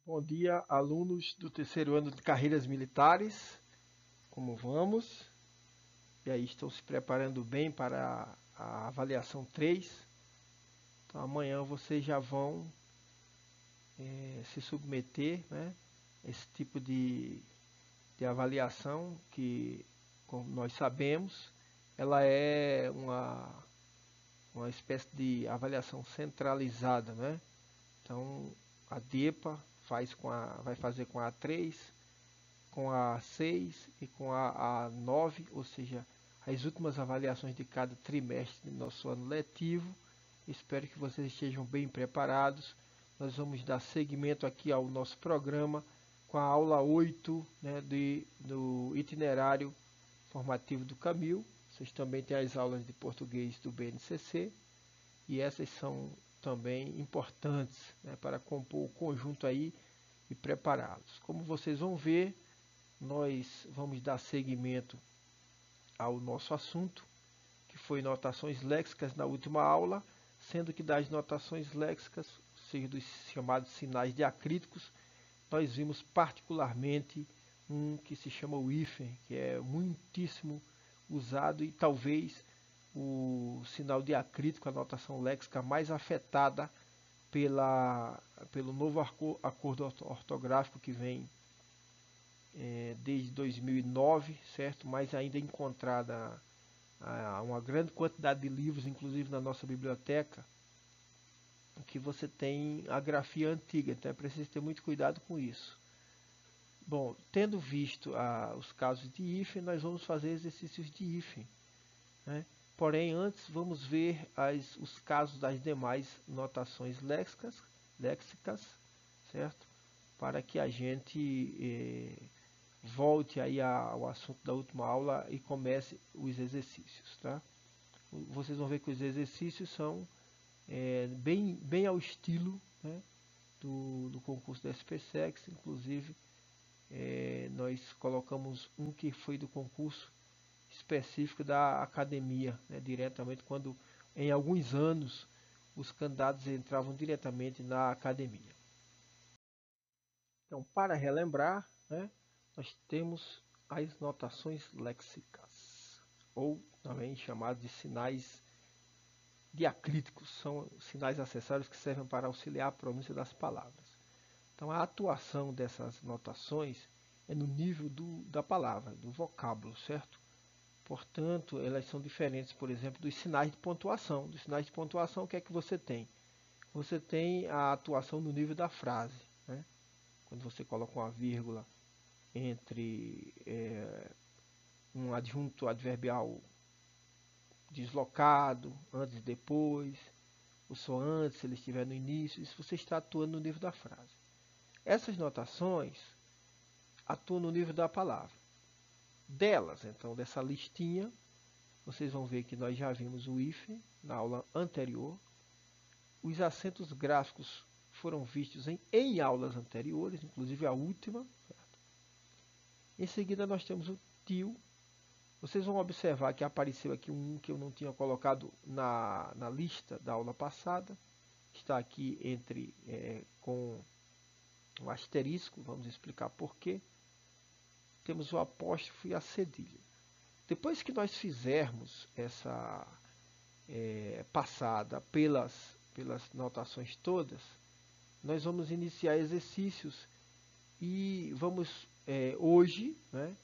Bom dia, alunos do terceiro ano de carreiras militares. Como vamos? E aí, estão se preparando bem para a avaliação 3? Então, amanhã vocês já vão se submeter, né, a esse tipo de avaliação que, como nós sabemos, ela é uma espécie de avaliação centralizada, né? Então, a DEPA vai fazer com a A3, com a 6 e com a 9, ou seja, as últimas avaliações de cada trimestre do nosso ano letivo. Espero que vocês estejam bem preparados. Nós vamos dar seguimento aqui ao nosso programa com a aula 8, né, do itinerário formativo do Camil. Vocês também têm as aulas de português do BNCC e essas são também importantes, né, para compor o conjunto aí e prepará-los. Como vocês vão ver, nós vamos dar seguimento ao nosso assunto, que foi notações léxicas na última aula, sendo que das notações léxicas, ou seja, dos chamados sinais diacríticos, nós vimos particularmente um que se chama o hífen, que é muitíssimo usado e talvez o sinal diacrítico, a notação léxica mais afetada pelo novo acordo ortográfico que vem desde 2009, certo? Mas ainda encontrada uma grande quantidade de livros, inclusive na nossa biblioteca, que você tem a grafia antiga, então é preciso ter muito cuidado com isso. Bom, tendo visto os casos de hífen, nós vamos fazer exercícios de hífen, né? Porém, antes vamos ver os casos das demais notações léxicas, certo? Para que a gente volte aí ao assunto da última aula e comece os exercícios, tá? Vocês vão ver que os exercícios são bem ao estilo, né, do concurso da SPSEX. Inclusive, nós colocamos um que foi do concurso específico da academia, né, diretamente quando, em alguns anos, os candidatos entravam diretamente na academia. Então, para relembrar, né, nós temos as notações léxicas, ou também chamados de sinais diacríticos, são sinais acessórios que servem para auxiliar a pronúncia das palavras. Então, a atuação dessas notações é no nível da palavra, do vocábulo, certo? Portanto, elas são diferentes, por exemplo, dos sinais de pontuação. Dos sinais de pontuação, o que é que você tem? Você tem a atuação no nível da frase, né? Quando você coloca uma vírgula entre um adjunto adverbial deslocado, antes e depois, o só antes, se ele estiver no início, isso você está atuando no nível da frase. Essas notações atuam no nível da palavra. Delas, então, dessa listinha, vocês vão ver que nós já vimos o hífen na aula anterior. Os acentos gráficos foram vistos em aulas anteriores, inclusive a última. Certo? Em seguida, nós temos o til. Vocês vão observar que apareceu aqui um que eu não tinha colocado na lista da aula passada. Está aqui com um asterisco, vamos explicar por quê. Temos o apóstrofo e a cedilha. Depois que nós fizermos essa passada pelas notações todas, nós vamos iniciar exercícios e vamos hoje, né,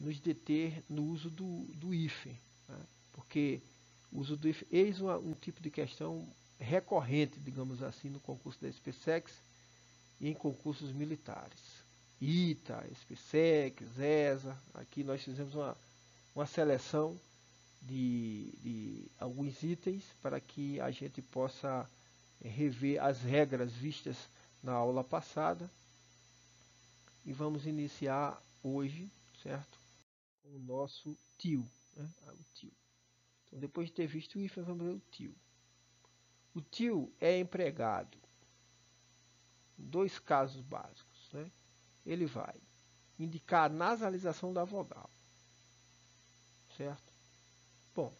nos deter no uso do hífen, né, porque o uso do hífen é um tipo de questão recorrente, digamos assim, no concurso da SPSEX e em concursos militares. ITA, SPSEX, ESA, aqui nós fizemos uma seleção de alguns itens para que a gente possa rever as regras vistas na aula passada. E vamos iniciar hoje, certo? Com o nosso til, né? O til. Então, depois de ter visto o hífen, vamos ver o til. O til é empregado em dois casos básicos, né? Ele vai indicar a nasalização da vogal, certo? Bom,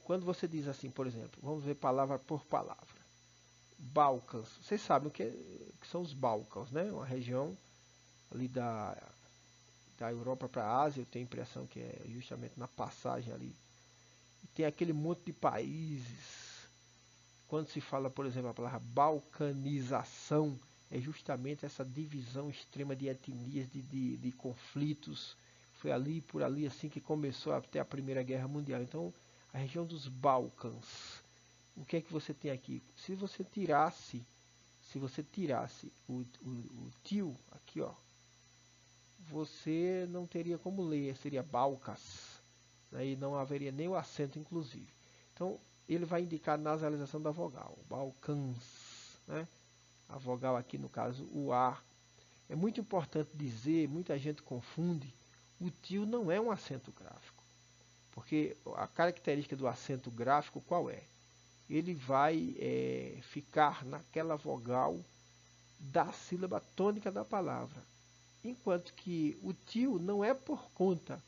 quando você diz assim, por exemplo, vamos ver palavra por palavra. Balcãs. Vocês sabem o que são os Balcãs, né? Uma região ali da Europa para a Ásia, eu tenho a impressão que é justamente na passagem ali. E tem aquele monte de países. Quando se fala, por exemplo, a palavra balcanização, é justamente essa divisão extrema de etnias, de conflitos. Foi ali, por ali, assim que começou até a Primeira Guerra Mundial. Então, a região dos Balcãs. O que é que você tem aqui? Se você tirasse o tio aqui, ó, você não teria como ler, seria Balcas, né? E não haveria nem o acento, inclusive. Então, ele vai indicar a nasalização da vogal, Balcãs, né? A vogal aqui, no caso, o A. É muito importante dizer, muita gente confunde, o tio não é um acento gráfico, porque a característica do acento gráfico qual é? Ele vai ficar naquela vogal da sílaba tônica da palavra, enquanto que o tio não é por conta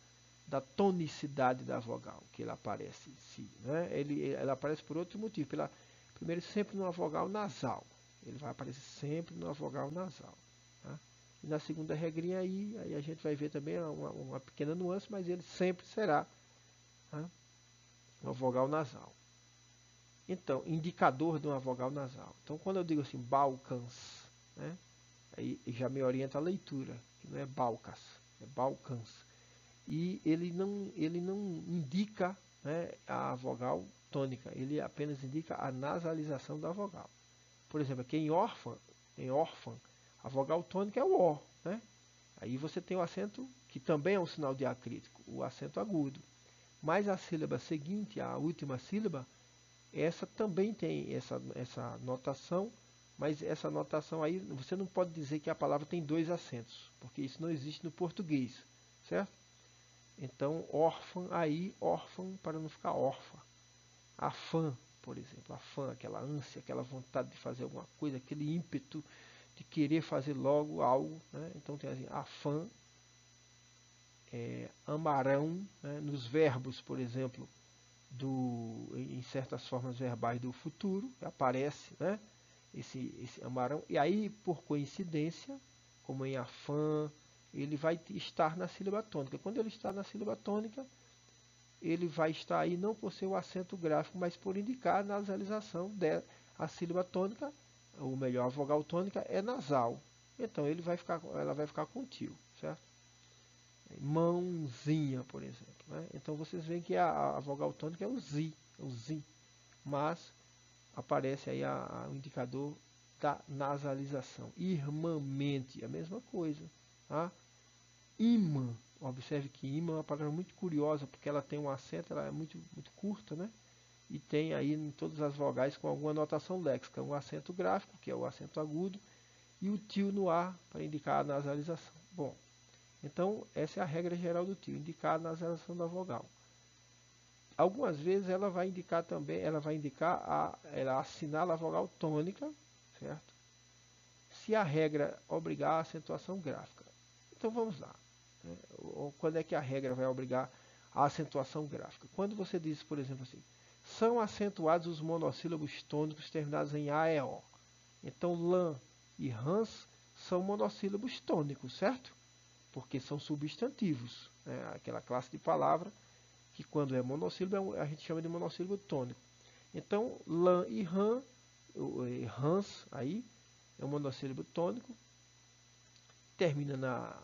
da tonicidade da vogal que ele aparece em si, né? Ele aparece por outro motivo, primeiro sempre numa vogal nasal, ele vai aparecer sempre numa vogal nasal, tá? E na segunda regrinha aí a gente vai ver também uma pequena nuance, mas ele sempre será, tá, uma vogal nasal. Então, indicador de uma vogal nasal. Então, quando eu digo assim, Balcãs, né, aí já me orienta a leitura, que não é Balcas, é Balcãs. E ele não indica, né, a vogal tônica, ele apenas indica a nasalização da vogal. Por exemplo, aqui em órfã, a vogal tônica é o O, né? Aí você tem o acento, que também é um sinal diacrítico, o acento agudo. Mas a sílaba seguinte, a última sílaba, essa também tem essa notação, mas essa notação aí, você não pode dizer que a palavra tem dois acentos, porque isso não existe no português, certo? Então, órfã, aí, órfã, para não ficar órfã. Afã, por exemplo, afã, aquela ânsia, aquela vontade de fazer alguma coisa, aquele ímpeto de querer fazer logo algo, né? Então tem assim, afã, amarão, né? Nos verbos, por exemplo, em certas formas verbais do futuro, aparece, né, esse amarão, e aí, por coincidência, como em afã, ele vai estar na sílaba tônica. Quando ele está na sílaba tônica, ele vai estar aí não por ser o acento gráfico, mas por indicar a nasalização da sílaba tônica, ou melhor, a vogal tônica é nasal. Então ela vai ficar com tio, certo? Mãozinha, por exemplo, né? Então vocês veem que a vogal tônica é o zi, mas aparece aí o indicador da nasalização. Irmãmente, a mesma coisa, tá? Imã, observe que imã é uma palavra muito curiosa, porque ela tem um acento, ela é muito curta, né? E tem aí em todas as vogais com alguma notação léxica, um acento gráfico, que é o acento agudo, e o tio no A para indicar a nasalização. Bom, então, essa é a regra geral do tio, indicar a nasalização da vogal. Algumas vezes ela vai indicar também, ela assinala a vogal tônica, certo? Se a regra obrigar a acentuação gráfica. Então vamos lá, né? Quando é que a regra vai obrigar a acentuação gráfica? Quando você diz, por exemplo assim, são acentuados os monossílabos tônicos terminados em A e O. Então, lã e rãs são monossílabos tônicos, certo? Porque são substantivos, né? Aquela classe de palavra que quando é monossílabo a gente chama de monossílabo tônico. Então, lã e rã, rãs aí, é um monossílabo tônico, termina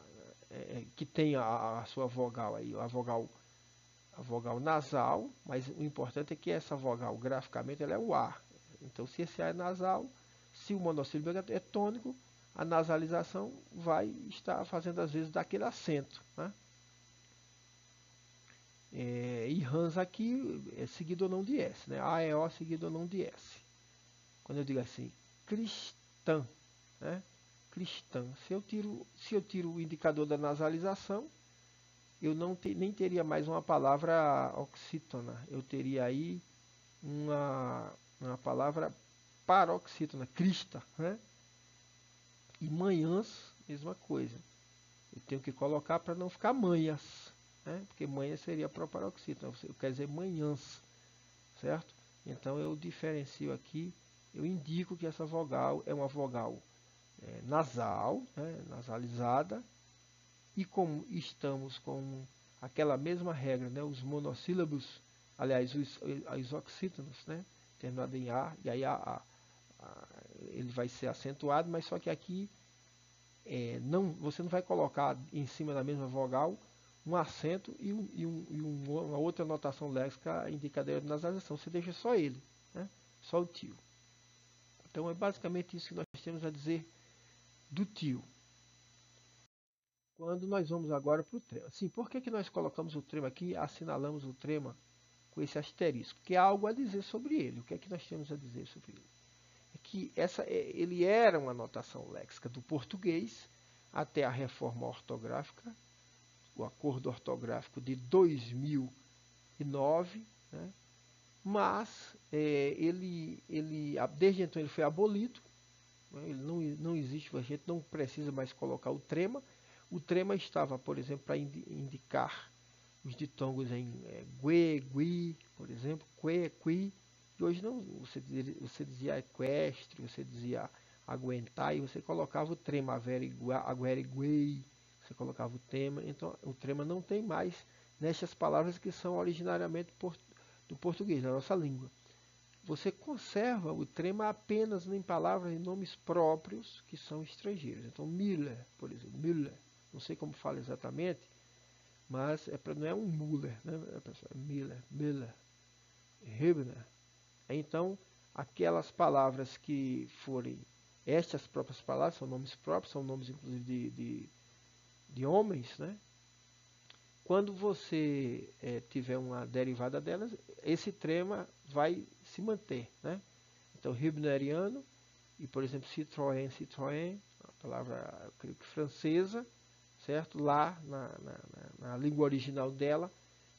que tem a sua vogal aí, a vogal nasal, mas o importante é que essa vogal, graficamente, ela é o A. Então, se esse A é nasal, se o monossílabo é tônico, a nasalização vai estar fazendo, às vezes, daquele acento, né? E rãs aqui é seguido ou não de S, né? A e O seguido ou não de S. Quando eu digo assim, cristã, né? Cristã. Se eu tiro o indicador da nasalização, eu nem teria mais uma palavra oxítona. Eu teria aí uma palavra paroxítona, crista, né? E manhãs, mesma coisa. Eu tenho que colocar para não ficar manhas, né? Porque manhã seria proparoxítona, eu quero dizer manhãs, certo? Então eu diferencio aqui eu indico que essa vogal é uma vogal nasal, né, nasalizada, e como estamos com aquela mesma regra, né, os monossílabos, aliás, os oxítonos, né, terminado em A, e aí ele vai ser acentuado, mas só que aqui você não vai colocar em cima da mesma vogal um acento uma outra notação léxica indicadeira de nasalização. Você deixa só ele, né? Só o tio. Então é basicamente isso que nós temos a dizer do tio. Quando nós vamos agora para o trema. Sim, por que nós colocamos o trema aqui, assinalamos o trema com esse asterisco? Porque há algo a dizer sobre ele. O que é que nós temos a dizer sobre ele? É que ele era uma notação léxica do português até a reforma ortográfica, o acordo ortográfico de 2009, né? Mas desde então ele foi abolido, né? Ele não existe, a gente não precisa mais colocar o trema. O trema estava, por exemplo, para indicar os ditongos em gue, gui, por exemplo, que, qui. E hoje não, você dizia equestre, você dizia aguentar, e você colocava o trema, aguere, guei, você colocava o tema. Então, o trema não tem mais nestas palavras que são originariamente do português, da nossa língua. Você conserva o trema apenas em palavras e nomes próprios que são estrangeiros. Então, Miller, por exemplo, Müller, não sei como fala exatamente, mas não é um Müller, né? É Miller, Hübner. Então, aquelas palavras que forem estas próprias palavras, são nomes próprios, são nomes inclusive de homens, né? Quando você tiver uma derivada delas, esse trema vai se manter, né? Então, Hübneriano e, por exemplo, Citroën, a palavra, eu creio que francesa, certo? Lá na língua original dela,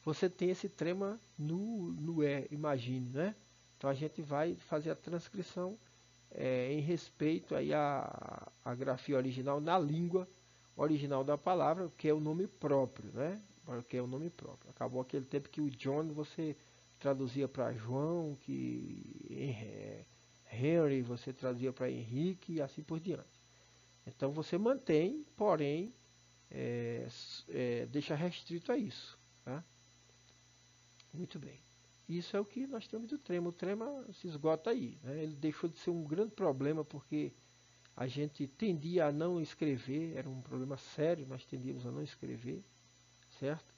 você tem esse trema no imagine, né? Então a gente vai fazer a transcrição em respeito aí à grafia original na língua original da palavra, que é o nome próprio, né? Que é o nome próprio. Acabou aquele tempo que o John você traduzia para João, que Henry você traduzia para Henrique e assim por diante. Então você mantém, porém deixa restrito a isso. Tá? Muito bem. Isso é o que nós temos do trema. O trema se esgota aí. Né? Ele deixou de ser um grande problema porque a gente tendia a não escrever, era um problema sério, nós tendíamos a não escrever, certo?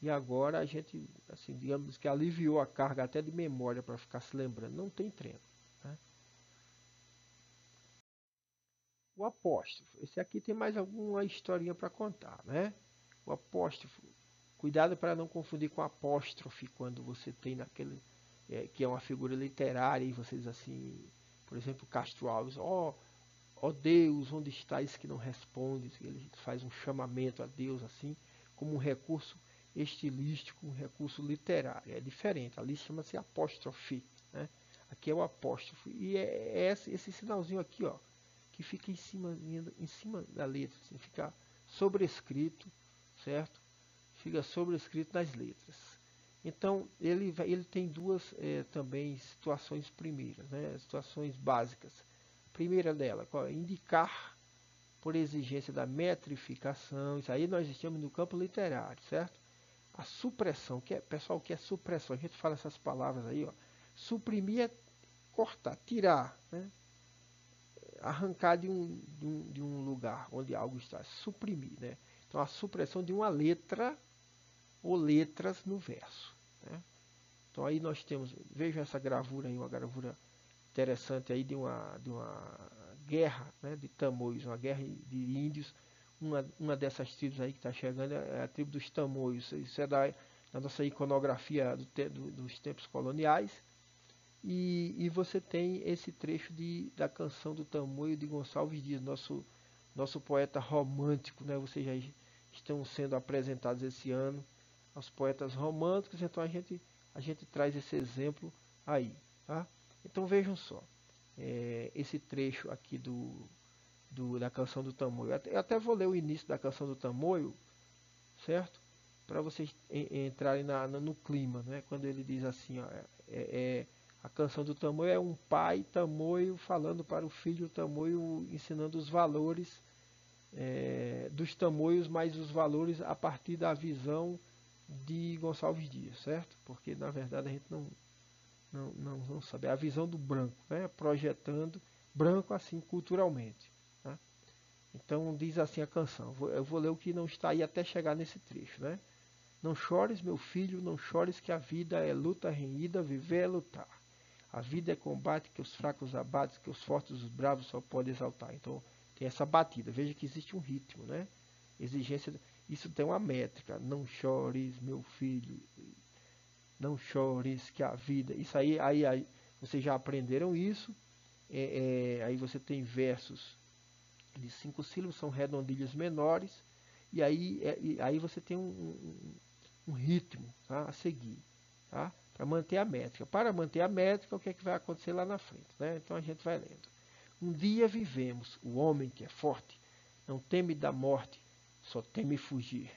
E agora a gente, assim, digamos que aliviou a carga até de memória para ficar se lembrando. Não tem trema. Né? O apóstrofo. Esse aqui tem mais alguma historinha para contar, né? O apóstrofo. Cuidado para não confundir com apóstrofe quando você tem naquele que é uma figura literária e você diz assim, por exemplo, Castro Alves, ó Deus, onde estás que não respondes? Ele faz um chamamento a Deus assim, como um recurso estilístico, um recurso literário. É diferente, ali chama-se apóstrofe, né? Aqui é o apóstrofo e é esse sinalzinho aqui, ó, que fica em cima da letra, assim, fica sobrescrito, certo? Fica sobrescrito nas letras. Então, ele tem duas também situações primeiras, né? Situações básicas. A primeira dela, qual é? Indicar por exigência da metrificação. Isso aí nós estamos no campo literário, certo? A supressão, pessoal, o que é supressão? A gente fala essas palavras aí, ó. Suprimir é cortar, tirar, né? Arrancar de um lugar onde algo está, suprimir, né? Então, a supressão de uma letra ou letras no verso. Né? Então aí nós temos, vejam essa gravura aí, uma gravura interessante aí de uma guerra, né, de tamoios, uma guerra de índios. Uma dessas tribos aí que está chegando é a tribo dos tamoios. Isso é da nossa iconografia dos tempos coloniais. E você tem esse trecho da canção do Tamoio de Gonçalves Dias, nosso poeta romântico, né? Vocês já estão sendo apresentados esse ano aos poetas românticos, então a gente traz esse exemplo aí, tá? Então vejam só, esse trecho aqui da canção do Tamoio. Eu até vou ler o início da canção do Tamoio, certo? Para vocês entrarem no clima, né? Quando ele diz assim, ó, A canção do tamoio é um pai tamoio falando para o filho tamoio, ensinando os valores dos tamoios, mas os valores a partir da visão de Gonçalves Dias, certo? Porque na verdade a gente não sabe. É a visão do branco, né? Projetando branco assim culturalmente. Tá? Então diz assim a canção. Eu vou ler o que não está aí até chegar nesse trecho, né? Não chores, meu filho, não chores, que a vida é luta renhida, viver é lutar. A vida é combate que os fracos abates, que os fortes, os bravos só podem exaltar. Então tem essa batida. Veja que existe um ritmo, né? Exigência. Isso tem uma métrica. Não chores, meu filho. Não chores, que a vida. Isso aí vocês já aprenderam isso. Aí você tem versos de 5 sílabas, são redondilhos menores. E aí você tem um ritmo, tá, a seguir, tá? Para manter a métrica. Para manter a métrica, o que é que vai acontecer lá na frente, né? Então a gente vai lendo. Um dia vivemos, o homem que é forte, não teme da morte, só teme fugir.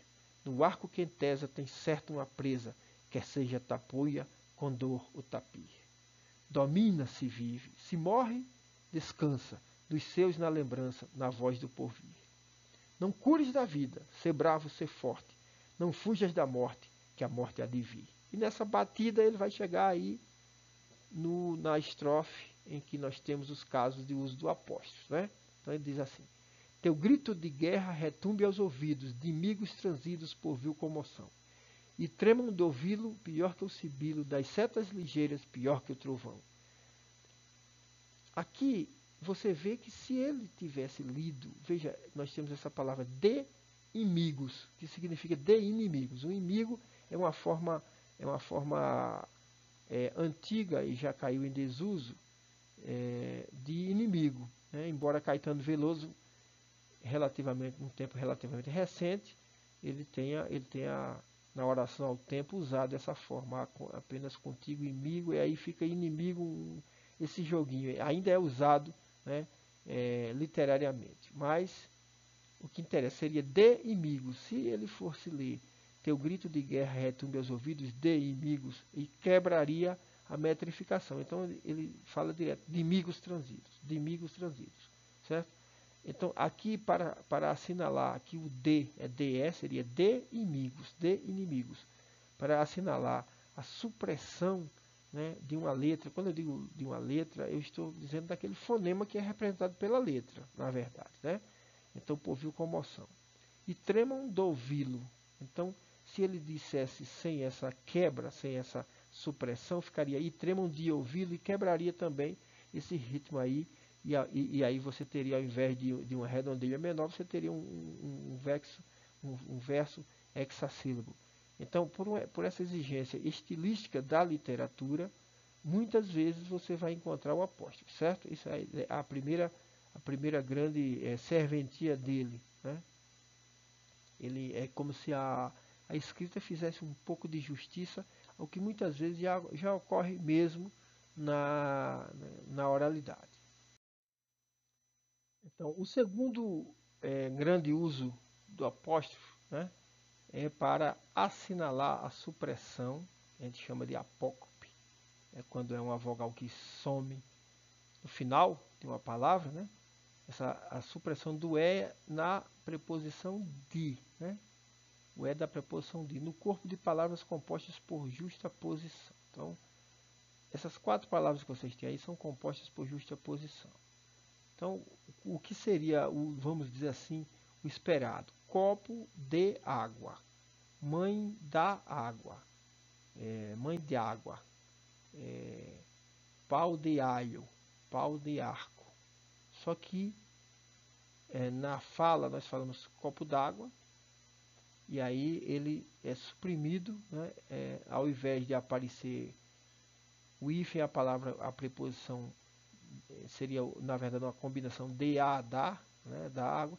No arco que entesa tem certo uma presa, quer seja tapuia, condor ou tapir. Domina se vive, se morre, descansa, dos seus na lembrança, na voz do porvir. Não cures da vida, ser bravo, ser forte. Não fujas da morte, que a morte há de vir. E nessa batida ele vai chegar aí na estrofe em que nós temos os casos de uso do apóstolo, né? Então ele diz assim: teu grito de guerra retumbe aos ouvidos de inimigos transidos por vil comoção. E tremam de ouvi-lo pior que o sibilo, das setas ligeiras pior que o trovão. Aqui você vê que se ele tivesse lido, veja, nós temos essa palavra de inimigos, que significa de inimigos. O inimigo é uma forma antiga e já caiu em desuso de inimigo, né? Embora Caetano Veloso, um tempo relativamente recente, ele tenha na oração ao tempo usado essa forma, apenas contigo inimigo, e aí fica inimigo, esse joguinho ainda é usado, né, literariamente, mas o que interessa seria de inimigos. Se ele fosse ler teu grito de guerra retumbe aos ouvidos de inimigos, e quebraria a metrificação. Então ele fala direto de inimigos transidos, certo? Então aqui para assinalar que o de é de seria de inimigos, para assinalar a supressão, né, de uma letra. Quando eu digo de uma letra, eu estou dizendo daquele fonema que é representado pela letra, na verdade, né? Então, por vil comoção. E tremam do ouvi-lo. Então, se ele dissesse sem essa quebra, sem essa supressão, ficaria e tremam de ouvi-lo, e quebraria também esse ritmo aí. E aí você teria, ao invés de uma redondilha menor, você teria um verso hexassílabo. Então, por essa exigência estilística da literatura, muitas vezes você vai encontrar o apóstolo, certo? Isso é a primeira grande serventia dele, né? Ele é como se a escrita fizesse um pouco de justiça ao que muitas vezes já ocorre mesmo na oralidade. Então, o segundo grande uso do apóstrofo, né, é para assinalar a supressão. A gente chama de apócope, é quando é uma vogal que some no final de uma palavra, né? A supressão do E na preposição de, né? O E da preposição de, no corpo de palavras compostas por justa posição. Então, essas 4 palavras que vocês têm aí são compostas por justa posição. Então, o que seria, vamos dizer assim, o esperado? Copo de água, mãe da água, mãe de água, pau de alho, pau de arco. Só que na fala nós falamos copo d'água, e aí ele é suprimido, né? Ao invés de aparecer o hífen, a preposição seria na verdade uma combinação de a da, né, da água,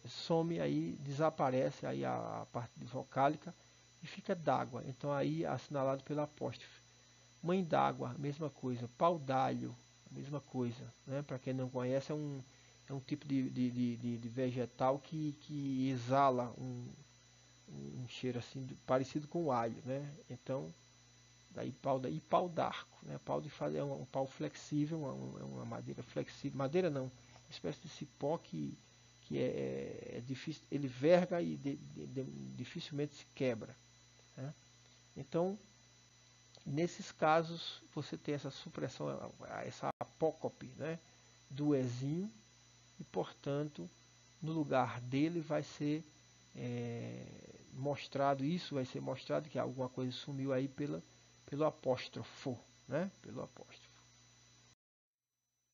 some aí, desaparece aí a parte vocálica e fica d'água. Então aí assinalado pelo apóstrofe. Mãe d'água, mesma coisa. Pau d'alho, a mesma coisa, né? Para quem não conhece, é um tipo de vegetal que exala um cheiro assim parecido com o alho, né? Então daí pau d'arco, né? Pau de fazer é um pau flexível, é uma madeira flexível, madeira não, uma espécie de cipó que é difícil, ele verga e dificilmente se quebra, né? Então, nesses casos, você tem essa supressão, essa apócope, né, do ezinho, e portanto, no lugar dele vai ser mostrado, isso vai ser mostrado que alguma coisa sumiu aí pelo apóstrofo, né? Pelo apóstrofo.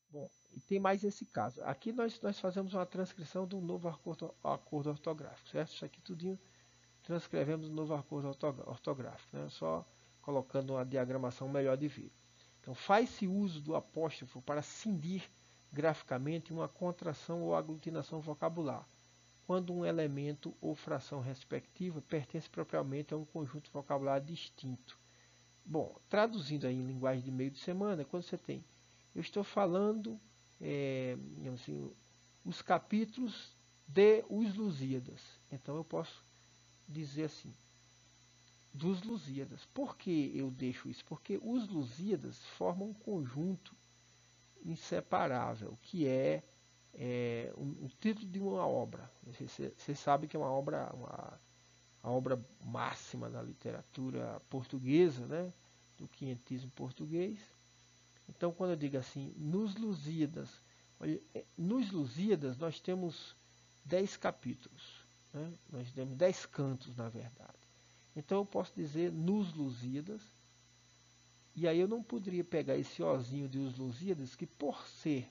Bom, e tem mais esse caso. Aqui nós fazemos uma transcrição do novo acordo ortográfico, certo? Isso aqui tudinho transcrevemos no novo acordo ortográfico, né? Só colocando uma diagramação melhor de ver. Então, faz-se uso do apóstrofo para cindir graficamente uma contração ou aglutinação vocabular, quando um elemento ou fração respectiva pertence propriamente a um conjunto vocabular distinto. Bom, traduzindo aí em linguagem de meio de semana, quando você tem, eu estou falando assim, os capítulos de Os Lusíadas. Então eu posso dizer assim, dos Lusíadas. Por que eu deixo isso? Porque os Lusíadas formam um conjunto inseparável, que é um título de uma obra. Você sabe que é uma obra, a obra máxima da literatura portuguesa, né? Do quinhentismo português. Então, quando eu digo assim, nos Lusíadas, nos Lusíadas nós temos 10 capítulos, né? Nós temos 10 cantos, na verdade. Então, eu posso dizer nos Lusíadas, e aí eu não poderia pegar esse ozinho de Os Lusíadas, que por ser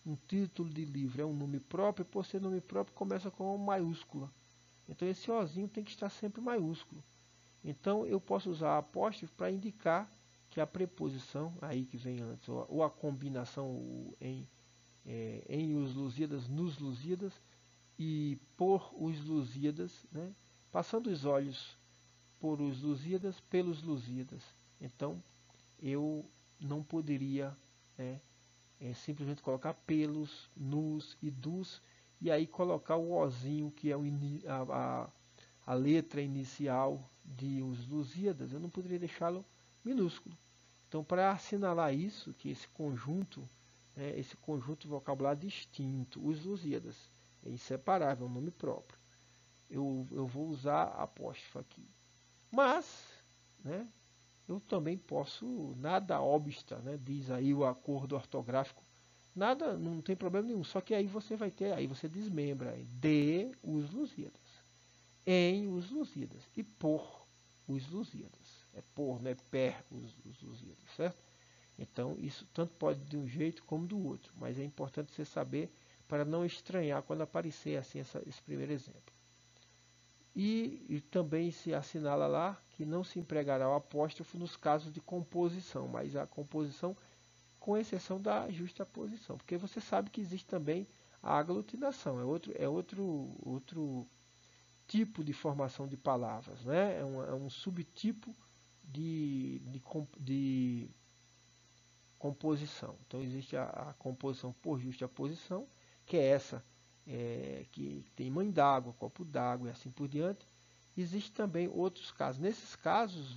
um título de livro é um nome próprio, por ser nome próprio começa com uma maiúscula. Então esse ozinho tem que estar sempre maiúsculo. Então eu posso usar apóstrofe para indicar que a preposição, aí que vem antes, ou a combinação em Os Lusíadas, nos Lusíadas, e por Os Lusíadas, né? Passando os olhos por Os Lusíadas, pelos Lusíadas. Então eu não poderia, né, simplesmente colocar pelos, nos e dos, e aí colocar o ozinho, que é a letra inicial de Os Lusíadas, eu não poderia deixá-lo minúsculo. Então, para assinalar isso, que esse conjunto vocabular distinto, Os Lusíadas, é inseparável, é um nome próprio, eu vou usar apóstrofo aqui. Mas, né, eu também posso, nada obsta, né, diz aí o acordo ortográfico, nada, não tem problema nenhum, só que aí você vai ter, aí você desmembra de Os Lusíadas, em Os Lusíadas e por Os Lusíadas. É por, não é per os Lusíadas, certo? Então isso tanto pode de um jeito como do outro, mas é importante você saber para não estranhar quando aparecer assim esse primeiro exemplo. E também se assinala lá que não se empregará o apóstrofo nos casos de composição, mas a composição com exceção da justaposição, porque você sabe que existe também a aglutinação, é outro tipo de formação de palavras, né? É um subtipo de composição. Então existe a composição por justaposição, que é essa que tem mãe d'água, copo d'água e assim por diante. Existe também outros casos. Nesses casos,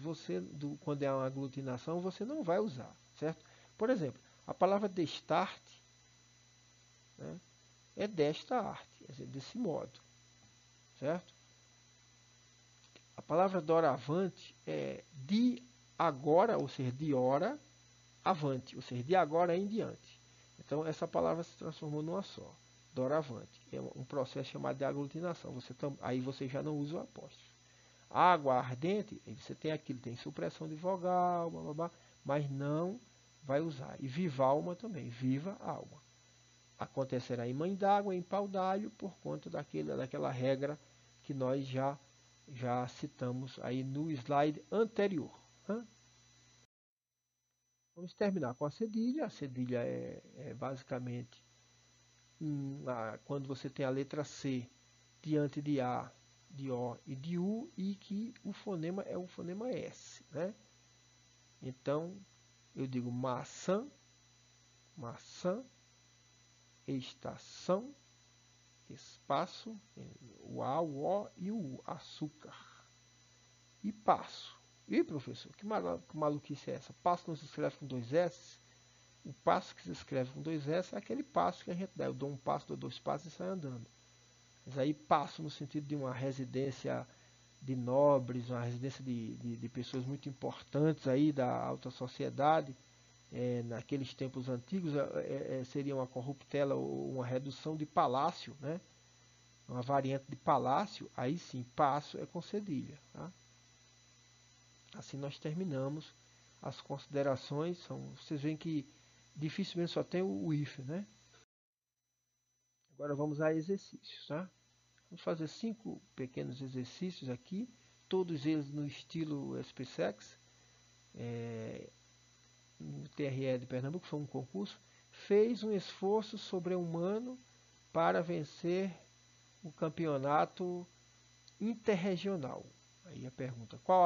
quando é uma aglutinação, você não vai usar, certo? Por exemplo, a palavra destarte, né, é desta arte, quer dizer, desse modo, certo? A palavra doravante é de agora, ou seja, de hora avante, ou seja, de agora em diante. Então essa palavra se transformou numa só, doravante. É um processo chamado de aglutinação. Aí você já não usa o apóstrofo. Água ardente, aí você tem aquilo, tem supressão de vogal, blá, blá, blá, mas não vai usar. E viva alma também, viva alma. Acontecerá em mãe d'água, em pau d'alho, por conta daquela regra que nós já citamos aí no slide anterior. Vamos terminar com a cedilha. A cedilha é basicamente quando você tem a letra C diante de A, de O e de U, e que o fonema é o fonema S, né? Então, eu digo maçã, maçã, estação, espaço, o A, o O e o U, açúcar. E passo. Ih, professor, que maluquice é essa? Passo não se escreve com dois S? O passo que se escreve com dois S é aquele passo que a gente dá. Eu dou um passo, dou dois passos e saio andando. Mas aí passo no sentido de uma residência de nobres, uma residência de pessoas muito importantes aí da alta sociedade, naqueles tempos antigos, seria uma corruptela ou uma redução de palácio, né? Uma variante de palácio, aí sim, passo é com cedilha. Tá? Assim nós terminamos as considerações. Vocês veem que dificilmente só tem o if, né? Agora vamos a exercícios, tá? Vamos fazer 5 pequenos exercícios aqui, todos eles no estilo SPSEX, no TRE de Pernambuco, foi um concurso. Fez um esforço sobre-humano para vencer o campeonato interregional. Aí a pergunta, qual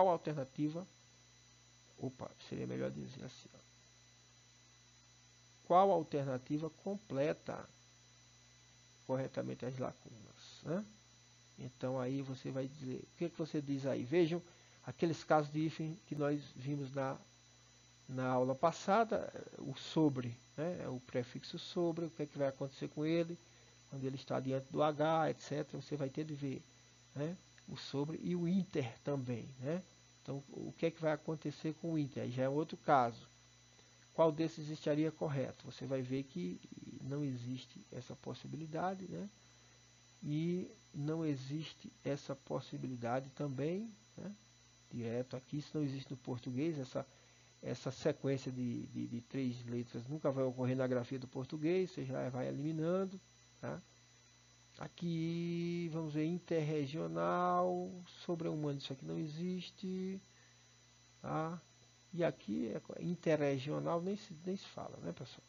alternativa, opa, seria melhor dizer assim, ó, qual alternativa completa corretamente as lacunas, né? Então aí você vai dizer, o que você diz aí? Vejam aqueles casos de hífen que nós vimos na aula passada, o sobre, né? O prefixo sobre, o que vai acontecer com ele, quando ele está diante do H, etc. Você vai ter de ver, né? O sobre e o inter também, né? Então, o que vai acontecer com o inter? Aí já é outro caso. Qual desses estaria correto? Você vai ver que não existe essa possibilidade, né? E não existe essa possibilidade também, né? Direto aqui, isso não existe no português, essa sequência de 3 letras nunca vai ocorrer na grafia do português, você já vai eliminando, tá? Aqui, vamos ver, interregional, sobre-humano, isso aqui não existe, tá? E aqui, interregional, nem se fala, né, pessoal?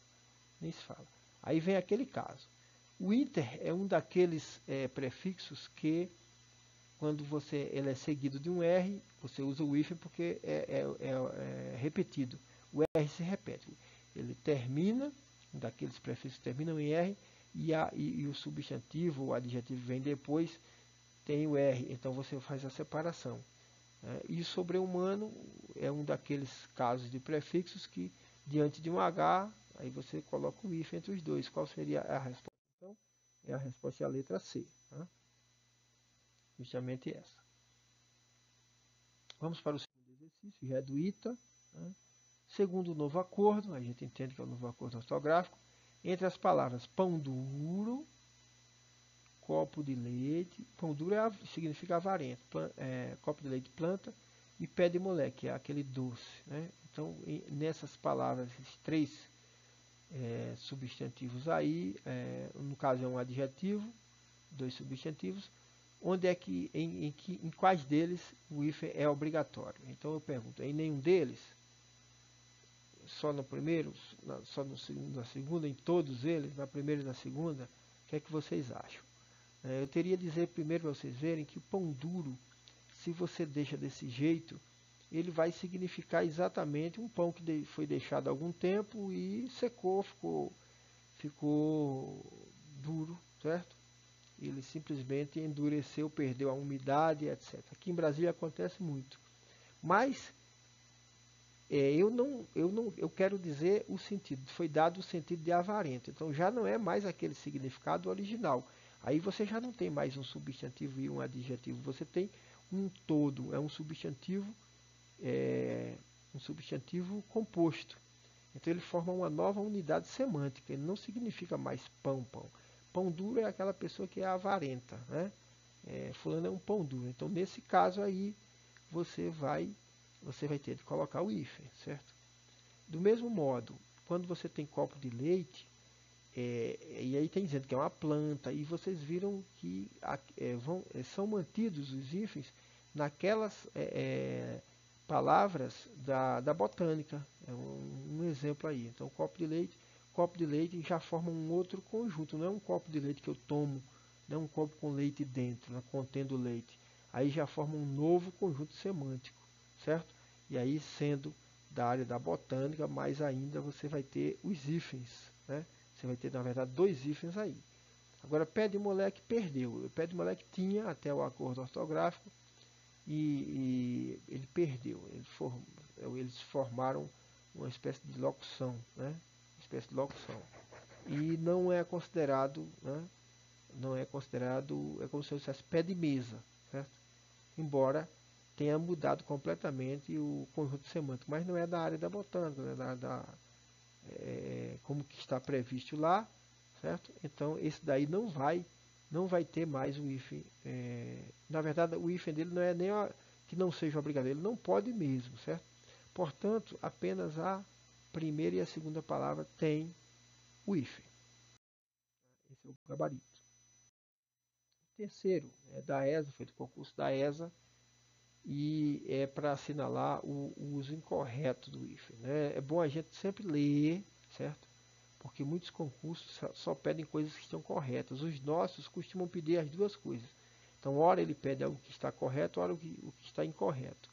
Nem se fala. Aí vem aquele caso. O inter é um daqueles prefixos que, quando ele é seguido de um R, você usa o hífen porque é repetido. O R se repete. Ele termina, um daqueles prefixos que terminam em R, e o substantivo, o adjetivo vem depois, tem o R. Então você faz a separação. E o sobre-humano é um daqueles casos de prefixos que, diante de um H, aí você coloca o hífen entre os dois. Qual seria a resposta? Então, a resposta é a letra C. Tá? Justamente essa. Vamos para o segundo exercício, já é do ITA. Tá? Segundo o novo acordo, a gente entende que é o novo acordo ortográfico, entre as palavras pão duro, copo de leite, pão duro significa avarento, copo de leite planta, e pé de moleque, que é aquele doce. Né? Então, nessas palavras, esses 3 substantivos aí, no caso é um adjetivo, 2 substantivos, onde é que, em quais deles o hífen é obrigatório? Então eu pergunto, em nenhum deles? Só no primeiro? Só no segundo, na segunda? Em todos eles? Na primeira e na segunda? O que é que vocês acham? Eu teria a dizer primeiro para vocês verem que o pão duro, se você deixa desse jeito, ele vai significar exatamente um pão que foi deixado há algum tempo e secou, ficou duro, certo? Ele simplesmente endureceu, perdeu a umidade, etc. Aqui em Brasília acontece muito. Mas eu quero dizer o sentido, foi dado o sentido de avarento. Então já não é mais aquele significado original. Aí você já não tem mais um substantivo e um adjetivo, você tem um todo, é um substantivo composto. Então ele forma uma nova unidade semântica, ele não significa mais pão. Pão duro é aquela pessoa que é avarenta, né? Fulano é um pão duro. Então nesse caso aí você vai ter de colocar o hífen, certo? Do mesmo modo, quando você tem copo de leite, e aí tem dizendo que é uma planta, e vocês viram que são mantidos os hífens naquelas palavras da botânica. É um exemplo aí. Então, copo de leite já forma um outro conjunto. Não é um copo de leite que eu tomo, não é um copo com leite dentro, né, contendo leite. Aí já forma um novo conjunto semântico, certo? E aí, sendo da área da botânica, mais ainda você vai ter os hífens, né? Você vai ter, na verdade, 2 hífens aí. Agora, pé de moleque perdeu. O pé de moleque tinha, até o acordo ortográfico, e ele perdeu. Eles formaram uma espécie de locução, né? Uma espécie de locução. E não é considerado, né? Não é considerado, é como se eu dissesse pé de mesa, certo? Embora tenha mudado completamente o conjunto semântico, mas não é da área da botânica, não é como que está previsto lá, certo? Então esse daí não vai ter mais o hífen. Na verdade, o hífen dele não é nem que não seja obrigatório, ele não pode mesmo, certo? Portanto, apenas a primeira e a segunda palavra tem o hífen. Esse é o gabarito. O terceiro é da ESA, foi do concurso da ESA, e é para assinalar o uso incorreto do hífen, né? É bom a gente sempre ler, certo? Porque muitos concursos só pedem coisas que estão corretas. Os nossos costumam pedir as duas coisas. Então, ora ele pede algo que está correto, ora o que está incorreto.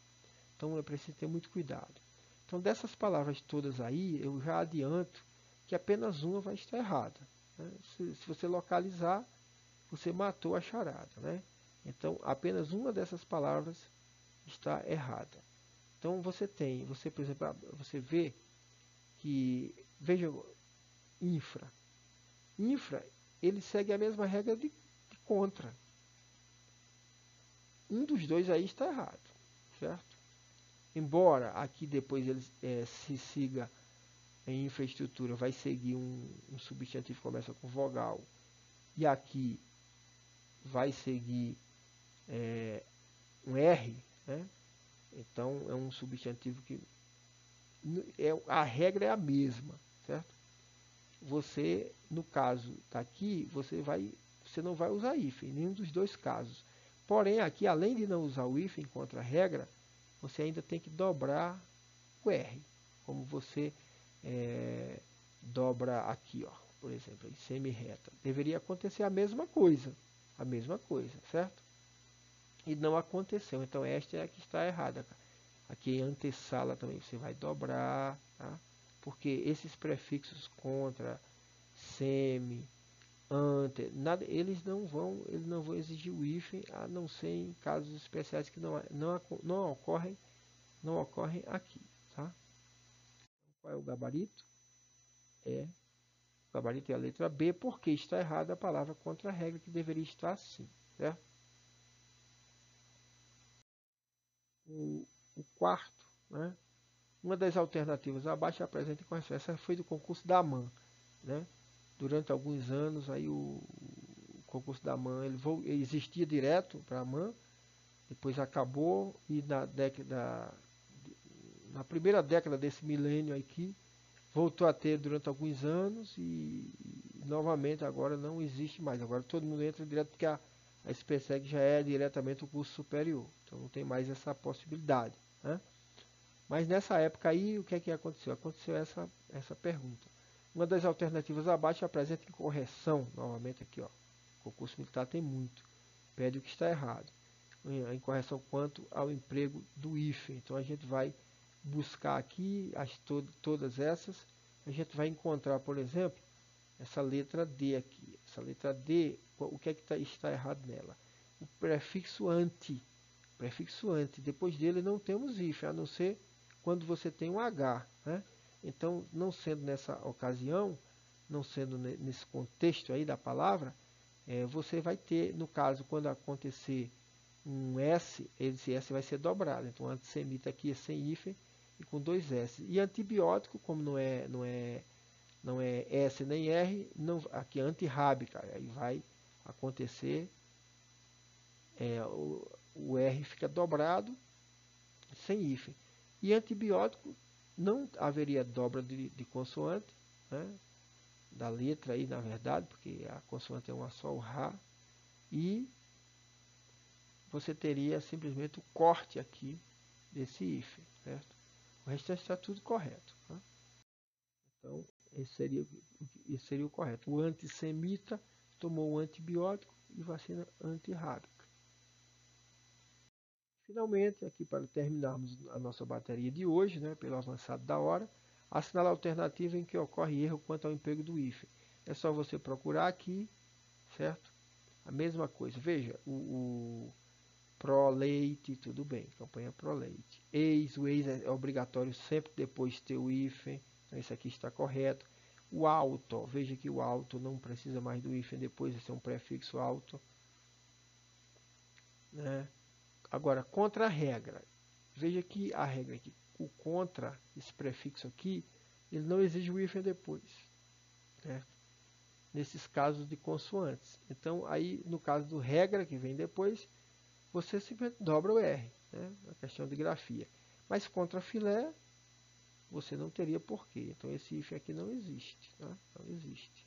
Então, é preciso ter muito cuidado. Então, dessas palavras todas aí, eu já adianto que apenas uma vai estar errada, né? Se você localizar, você matou a charada, né? Então, apenas uma dessas palavras está errada. Então, você, por exemplo, você vê que, veja, infra. Infra, ele segue a mesma regra de contra. Um dos dois aí está errado, certo? Embora aqui depois ele se siga em infraestrutura, vai seguir um substantivo que começa com vogal, e aqui vai seguir um R, né? Então é um substantivo que a regra é a mesma, certo? Você, no caso tá aqui, você não vai usar hífen, em nenhum dos dois casos. Porém, aqui, além de não usar o hífen contra a regra, você ainda tem que dobrar o R, como você dobra aqui, ó, por exemplo, em semi-reta. Deveria acontecer a mesma coisa, certo? E não aconteceu, então esta é a que está errada. Aqui em antessala também você vai dobrar, tá? Porque esses prefixos contra, semi, ante, nada, eles não vão exigir o hífen, a não ser em casos especiais que não ocorrem aqui, tá? Qual é o gabarito? O gabarito é a letra B, porque está errada a palavra contra a regra, que deveria estar assim, certo? O quarto, né? Uma das alternativas abaixo apresenta incorreção. Essa foi do concurso da AMAN, né? Durante alguns anos aí o concurso da AMAN ele existia direto para a AMAN, depois acabou e na primeira década desse milênio aqui voltou a ter durante alguns anos e novamente agora não existe mais. Agora todo mundo entra direto porque a SPSEG já é diretamente o curso superior, então não tem mais essa possibilidade, né? Mas nessa época aí, o que é que aconteceu? Aconteceu essa pergunta. Uma das alternativas abaixo apresenta incorreção, novamente aqui, ó. O concurso militar tem muito. Pede o que está errado. A incorreção quanto ao emprego do hífen. Então a gente vai buscar aqui todas essas. A gente vai encontrar, por exemplo, essa letra D aqui. Essa letra D, o que é que está errado nela? O prefixo ante. Prefixo ante. Depois dele não temos hífen, a não ser quando você tem um H, né? Então, não sendo nessa ocasião, não sendo nesse contexto aí da palavra, você vai ter, no caso, quando acontecer um S, esse S vai ser dobrado. Então, antissemita aqui é sem hífen e com dois S. E antibiótico, como não é S nem R, não, aqui é antirrábica. Aí vai acontecer, o R fica dobrado, sem hífen. E antibiótico, não haveria dobra de consoante, né? Da letra aí, na verdade, porque a consoante é uma só, o Rá, e você teria simplesmente o corte aqui desse hífen, certo? O restante está tudo correto, tá? Então, esse seria o correto. O antissemita tomou o antibiótico e vacina antirrábica. Finalmente, aqui para terminarmos a nossa bateria de hoje, né, pelo avançado da hora, assinalar a alternativa em que ocorre erro quanto ao emprego do hífen. É só você procurar aqui, certo? A mesma coisa. Veja, Pró-leite, tudo bem, campanha pró-leite. O ex é obrigatório sempre depois ter o hífen, então isso aqui está correto. O alto, ó, veja que o alto não precisa mais do hífen depois, esse é um prefixo alto. Né? Agora, contra a regra. Veja que a regra aqui, o contra, esse prefixo aqui, ele não exige o hífen depois. Né? Nesses casos de consoantes. Então, aí, no caso do regra, que vem depois, você simplesmente dobra o R, né? A questão de grafia. Mas contra filé, você não teria porquê. Então, esse hífen aqui não existe. Tá? Não existe.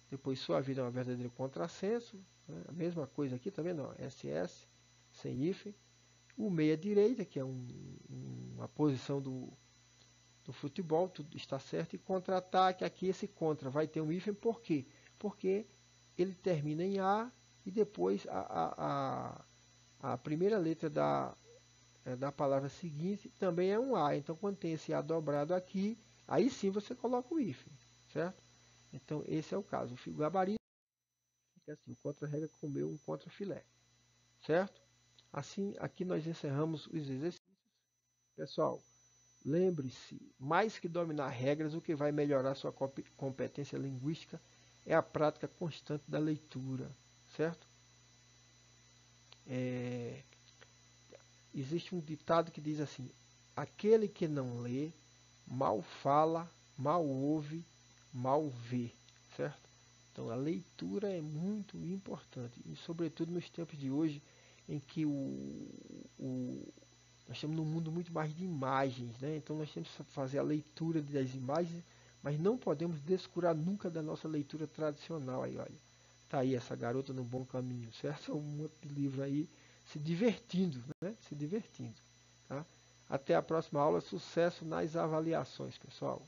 Depois, sua vida é um verdadeiro contrassenso. Né? A mesma coisa aqui, tá vendo? SS, sem hífen. O meia-direita, que é uma posição do futebol, tudo está certo. E contra-ataque, aqui esse contra vai ter um hífen, por quê? Porque ele termina em A e depois a primeira letra da palavra seguinte também é um A. Então, quando tem esse A dobrado aqui, aí sim você coloca o hífen, certo? Então, esse é o caso. O gabarito fica assim, o contra-regra comeu um contra-filé, certo? Assim, aqui nós encerramos os exercícios. Pessoal, lembre-se, mais que dominar regras, o que vai melhorar sua competência linguística é a prática constante da leitura, certo? Existe um ditado que diz assim: aquele que não lê, mal fala, mal ouve, mal vê, certo? Então a leitura é muito importante, e sobretudo nos tempos de hoje, em que nós estamos num mundo muito mais de imagens, né? Então nós temos que fazer a leitura das imagens, mas não podemos descurar nunca da nossa leitura tradicional. Aí, olha, tá aí essa garota no bom caminho, certo? Um monte de livro aí se divertindo, né? Se divertindo, tá? Até a próxima aula. Sucesso nas avaliações, pessoal.